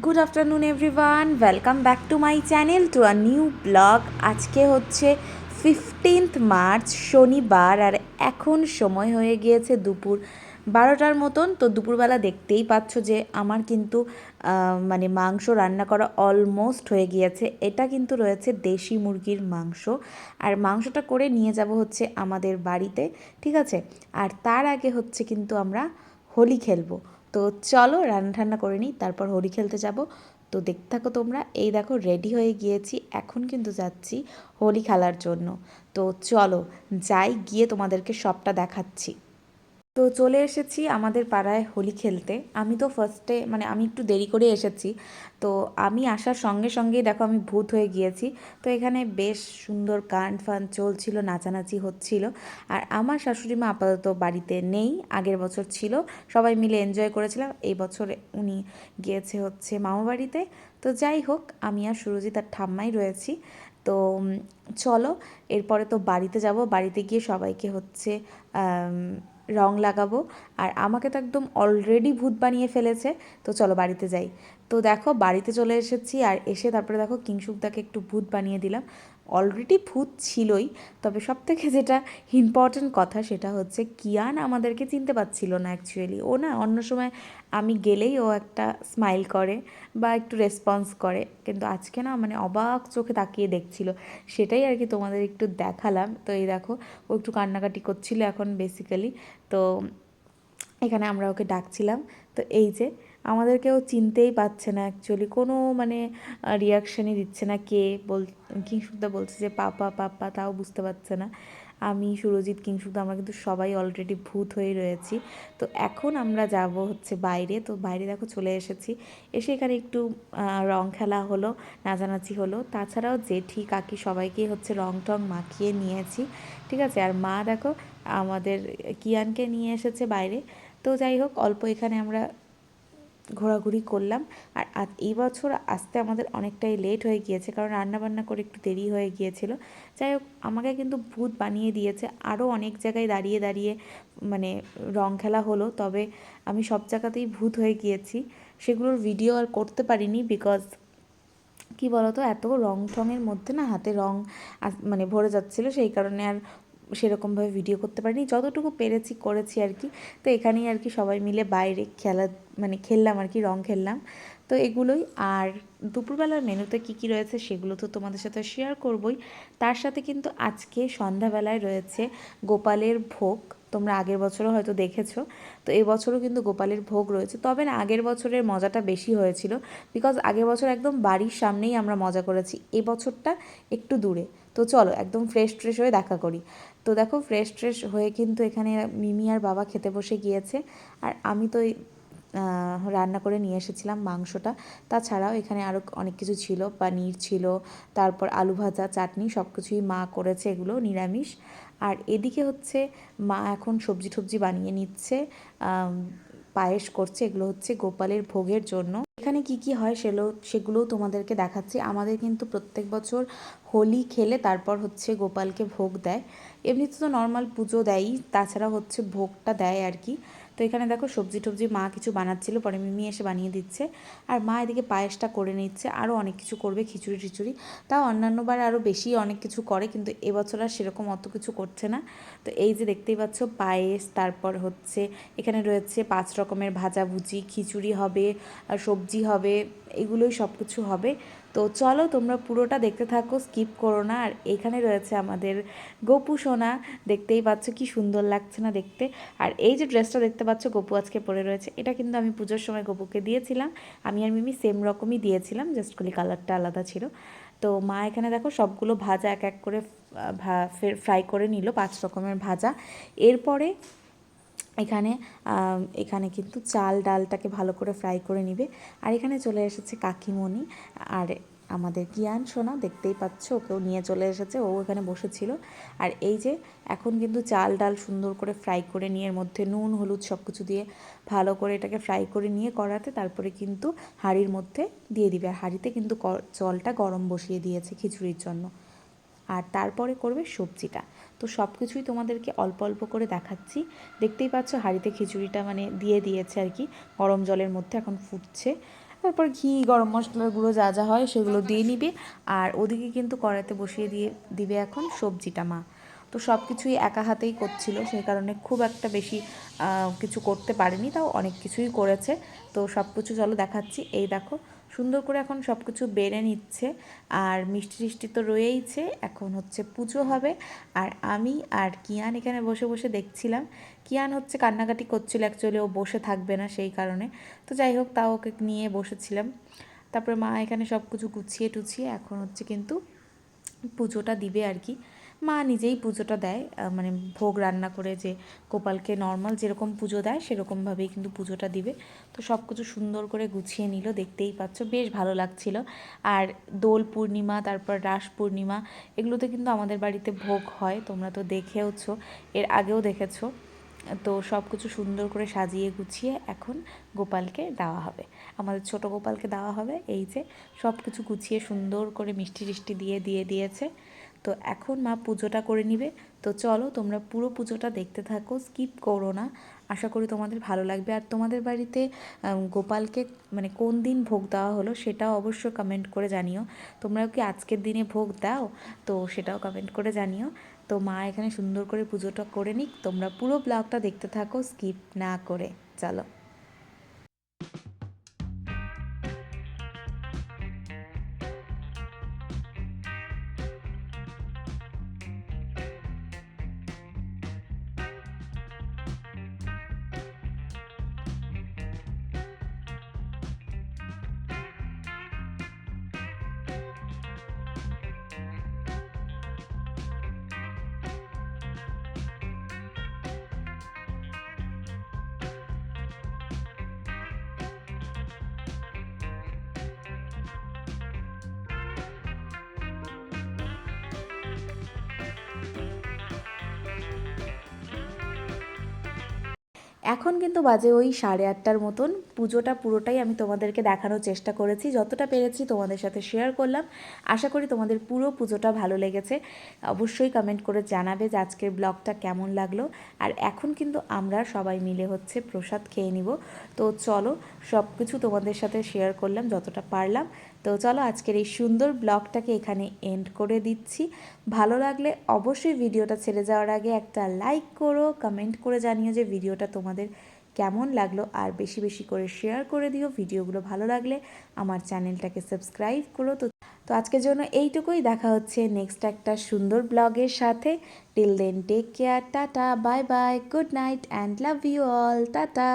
Good afternoon everyone, welcome back to my channel to a new blog. আজকে হচ্ছে 15 March শনিবার, আর এখন সময় হয়ে গিয়েছে দুপুর 12টার মতন। তো দুপুরবেলা দেখতেই পাচ্ছ যে আমার কিন্তু মানে মাংস রান্না করা অলমোস্ট হয়ে গিয়েছে। এটা কিন্তু রয়েছে দেশি মুরগির মাংস, আর মাংসটা করে নিয়ে যাব হচ্ছে আমাদের বাড়িতে, ঠিক আছে। আর তার আগে হচ্ছে কিন্তু আমরা হোলি খেলবো। তো চলো রান্না ঠান্না করে নিই, তারপর হোলি খেলতে যাব। তো দেখতে থাকো তোমরা। এই দেখো রেডি হয়ে গিয়েছি, এখন কিন্তু যাচ্ছি হোলি খেলার জন্য। তো চলো যাই, গিয়ে তোমাদেরকে সবটা দেখাচ্ছি। তো চলে এসেছি আমাদের পাড়ায় হোলি খেলতে। আমি তো ফার্স্টে মানে আমি একটু দেরি করে এসেছি। তো আমি আসার সঙ্গে সঙ্গেই দেখো আমি ভূত হয়ে গিয়েছি। তো এখানে বেশ সুন্দর গান ফান চলছিল, নাচানাচি হচ্ছিল। আর আমার শাশুড়ি মা আপাতত বাড়িতে নেই, আগের বছর ছিল, সবাই মিলে এনজয় করেছিলাম। এই বছর উনি গিয়েছে হচ্ছে মামা বাড়িতে। তো যাই হোক, আমি আর সুরজিৎ আর ঠাম্মাই রয়েছি। তো চলো, এরপরে তো বাড়িতে যাব, বাড়িতে গিয়ে সবাইকে হচ্ছে রং লাগাবো। আর আমাকে তো একদম অলরেডি ভূত বানিয়ে ফেলেছে। তো চলো বাড়িতে যাই। তো দেখো বাড়িতে চলে এসেছি, আর এসে তারপরে দেখো কিংশুকদাকে একটু ভূত বানিয়ে দিলাম। অলরেডি ভূত ছিলই, তবে সব থেকে যেটা ইম্পর্টেন্ট কথা সেটা হচ্ছে কিয়ান আমাদেরকে চিনতে পারছিল না অ্যাকচুয়ালি। ও না অন্য সময় আমি গেলেই ও একটা স্মাইল করে বা একটু রেসপন্স করে, কিন্তু আজকে না মানে অবাক চোখে তাকিয়ে দেখছিল। সেটাই আর কি তোমাদের একটু দেখালাম। তো এই দেখো ও একটু কান্নাকাটি করছিল এখন বেসিক্যালি। তো এখানে আমরা ওকে ডাকছিলাম। তো এই যে আমাদেরকেও চিনতেই পারছে না অ্যাকচুয়ালি, কোনো মানে রিয়াকশানই দিচ্ছে না। কে বল, কিংশুকদা বলছে যে পাপা পাপা, তাও বুঝতে পারছে না। আমি, সুরজিৎ, কিংশুকদা আমরা কিন্তু সবাই অলরেডি ভূত হয়ে রয়েছি। তো এখন আমরা যাব হচ্ছে বাইরে। তো বাইরে দেখো চলে এসেছি, এসে এখানে একটু রং খেলা হলো, নাচানাচি হলো। তাছাড়াও জেঠি কাকি সবাইকেই হচ্ছে রং টং মাখিয়ে নিয়েছি, ঠিক আছে। আর মা দেখো আমাদের কিয়ানকে নিয়ে এসেছে বাইরে। তো যাই হোক, অল্প এখানে আমরা ঘোরাঘুরি করলাম। আর এই বছর আসতে আমাদের অনেকটাই লেট হয়ে গিয়েছে, কারণ রান্নাবান্না করে একটু দেরি হয়ে গিয়েছিল। যাই হোক, আমাকে কিন্তু ভূত বানিয়ে দিয়েছে। আরও অনেক জায়গায় দাঁড়িয়ে দাঁড়িয়ে মানে রং খেলা হলো, তবে আমি সব জায়গাতেই ভূত হয়ে গিয়েছি। সেগুলোর ভিডিও আর করতে পারিনি, বিকজ কী বলতো, এত রং টঙের মধ্যে না হাতে রং মানে ভরে যাচ্ছিলো, সেই কারণে আর সেরকমভাবে ভিডিও করতে পারিনি। যতটুকু পেরেছি করেছি আর কি। তো এখানেই আর কি সবাই মিলে বাইরে খেলা মানে খেললাম আর কি, রং খেললাম। তো এগুলোই। আর দুপুরবেলার মেনুতে কী কী রয়েছে সেগুলো তো তোমাদের সাথে শেয়ার করবই। তার সাথে কিন্তু আজকে সন্ধ্যাবেলায় রয়েছে গোপালের ভোগ। তোমরা আগের বছরও হয়তো দেখেছো। তো এবছরও কিন্তু গোপালের ভোগ রয়েছে, তবে না আগের বছরের মজাটা বেশি হয়েছিল, বিকজ আগের বছর একদম বাড়ির সামনেই আমরা মজা করেছি। এবছরটা একটু দূরে। তো চলো একদম ফ্রেশ ট্রেশ হয়ে দেখা করি। তো দেখো ফ্রেশ ট্রেশ হয়ে কিন্তু এখানে মিমি আর বাবা খেতে বসে গিয়েছে। আর আমি তো রান্না করে নিয়ে এসেছিলাম মাংসটা। তাছাড়াও এখানে আরও অনেক কিছু ছিল, পনির ছিল, তারপর আলু ভাজা, চাটনি, সব কিছুই মা করেছে, এগুলো নিরামিষ। আর এদিকে হচ্ছে মা এখন সবজি টবজি বানিয়ে নিচ্ছে, পায়েস করছে। এগুলো হচ্ছে গোপালের ভোগের জন্য। এখানে কি কি হয় সেগুলোও তোমাদেরকে দেখাচ্ছি। আমাদের কিন্তু প্রত্যেক বছর হোলি খেলে তারপর হচ্ছে গোপালকে ভোগ দেয়। এমনিতে তো নর্মাল পুজো দেয়ই, তাছাড়া হচ্ছে ভোগটা দেয় আর কি। তো এখানে দেখো সবজি টবজি মা কিছু বানাচ্ছিল, পরে মিমি এসে বানিয়ে দিচ্ছে। আর মা এদিকে পায়েসটা করে নিচ্ছে, আরও অনেক কিছু করবে, খিচুড়ি টিচুড়ি। তাও অন্যান্যবার আরও বেশি অনেক কিছু করে, কিন্তু এবছর আর সেরকম অত কিছু করছে না। তো এই যে দেখতেই পাচ্ছ পায়েস, তারপর হচ্ছে এখানে রয়েছে 5 রকমের ভাজাভুজি, খিচুড়ি হবে, আর সবজি হবে, এগুলোই সব কিছু হবে। তো চলো তোমরা পুরোটা দেখতে থাকো, স্কিপ করো না। আর এখানে রয়েছে আমাদের গপু সোনা, দেখতেই পাচ্ছ কি সুন্দর লাগছে না দেখতে। আর এই যে ড্রেসটা দেখতে পাচ্ছ গপু আজকে পরে রয়েছে, এটা কিন্তু আমি পুজোর সময় গপুকে দিয়েছিলাম। আমি আর মিমি সেম রকমই দিয়েছিলাম, জাস্ট খালি কালারটা আলাদা ছিল। তো মা এখানে দেখো সবগুলো ভাজা এক এক করে ফ্রাই করে নিল, 5 রকমের ভাজা। এরপরে এখানে এখানে কিন্তু চাল ডালটাকে ভালো করে ফ্রাই করে নিবে। আর এখানে চলে এসেছে কাকিমণি, আর আমাদের কিয়ান সোনা দেখতেই পাচ্ছ, ওকেও নিয়ে চলে এসেছে, ও এখানে বসেছিল। আর এই যে এখন কিন্তু চাল ডাল সুন্দর করে ফ্রাই করে নিয়ে এর মধ্যে নুন হলুদ সব কিছু দিয়ে ভালো করে এটাকে ফ্রাই করে নিয়ে কড়াতে, তারপরে কিন্তু হাঁড়ির মধ্যে দিয়ে দিবে। আর হাঁড়িতে কিন্তু জলটা গরম বসিয়ে দিয়েছে খিচুড়ির জন্য। আর তারপরে করবে সবজিটা। তো সব কিছুই তোমাদেরকে অল্প অল্প করে দেখাচ্ছি। দেখতেই পাচ্ছ হাঁড়িতে খিচুড়িটা মানে দিয়ে দিয়েছে আর কি, গরম জলের মধ্যে এখন ফুটছে। তারপর ঘি, গরম মশলার গুঁড়ো যা যা হয় সেগুলো দিয়ে নিবে। আর ওদিকে কিন্তু কড়াইতে বসিয়ে দিবে এখন সবজিটা মা। তো সব কিছুই একা হাতেই করছিল, সেই কারণে খুব একটা বেশি কিছু করতে পারেনি, তাও অনেক কিছুই করেছে। তো সব কিছু চলো দেখাচ্ছি। এই দেখো সুন্দর করে এখন সব কিছু বেড়ে নিচ্ছে। আর মিষ্টি টিষ্টি তো রয়েইছে, এখন হচ্ছে পুজো হবে। আর আমি আর কিয়ান এখানে বসে বসে দেখছিলাম। কিয়ান হচ্ছে কান্নাকাটি করছিল, অ্যাকচুয়ালি ও বসে থাকবে না সেই কারণে। তো যাই হোক, তাও ওকে নিয়ে বসেছিলাম। তারপরে মা এখানে সব কিছু গুছিয়ে টুছিয়ে এখন হচ্ছে কিন্তু পুজোটা দিবে আর কি। মা নিজেই পুজোটা দেয়, মানে ভোগ রান্না করে যে গোপালকে নর্মাল যেরকম পুজো দেয় সেরকমভাবেই কিন্তু পুজোটা দিবে। তো সব কিছু সুন্দর করে গুছিয়ে নিল, দেখতেই পাচ্ছ বেশ ভালো লাগছিল। আর দোল পূর্ণিমা, তারপর রাস পূর্ণিমা, এগুলোতে কিন্তু আমাদের বাড়িতে ভোগ হয়, তোমরা তো দেখেওছো, এর আগেও দেখেছো। তো সব কিছু সুন্দর করে সাজিয়ে গুছিয়ে এখন গোপালকে দেওয়া হবে, আমাদের ছোট গোপালকে দেওয়া হবে। এই যে সব কিছু গুছিয়ে সুন্দর করে মিষ্টি টিষ্টি দিয়ে দিয়েছে। তো এখন মা পুজোটা করে নিবে। তো চলো তোমরা পুরো পুজোটা দেখতে থাকো, স্কিপ করো না। আশা করি তোমাদের ভালো লাগবে। আর তোমাদের বাড়িতে গোপালকে মানে কোন দিন ভোগ দেওয়া হলো সেটাও অবশ্যই কমেন্ট করে জানিও। তোমরাও কি আজকের দিনে ভোগ দাও? তো সেটাও কমেন্ট করে জানিও। তো মা এখানে সুন্দর করে পুজোটা করে নিক, তোমরা পুরো ব্লগটা দেখতে থাকো স্কিপ না করে। চলো। এখন কিন্তু বাজে ওই 8:30টার মতন। পুজোটা পুরোটাই আমি তোমাদেরকে দেখানোর চেষ্টা করেছি, যতটা পেরেছি তোমাদের সাথে শেয়ার করলাম। আশা করি তোমাদের পুরো পুজোটা ভালো লেগেছে। অবশ্যই কমেন্ট করে জানাবে যে আজকের ব্লগটা কেমন লাগলো। আর এখন কিন্তু আমরা সবাই মিলে হচ্ছে প্রসাদ খেয়ে নিব। তো চলো, সব কিছু তোমাদের সাথে শেয়ার করলাম যতটা পারলাম। তো চলো আজকের এই সুন্দর ব্লগটাকে এখানে এন্ড করে দিচ্ছি। ভালো লাগলে অবশ্যই ভিডিওটা ছেড়ে যাওয়ার আগে একটা লাইক করো, কমেন্ট করে জানিও যে ভিডিওটা তোমাদের কেমন লাগলো। আর বেশি বেশি করে শেয়ার করে দিও ভিডিওগুলো ভালো লাগলে। আমার চ্যানেলটাকে সাবস্ক্রাইব করো। তো আজকের জন্য এইটুকুই, দেখা হচ্ছে নেক্সট একটা সুন্দর ব্লগের সাথে। Till then take care, tata, bye bye, good night and love you all, tata.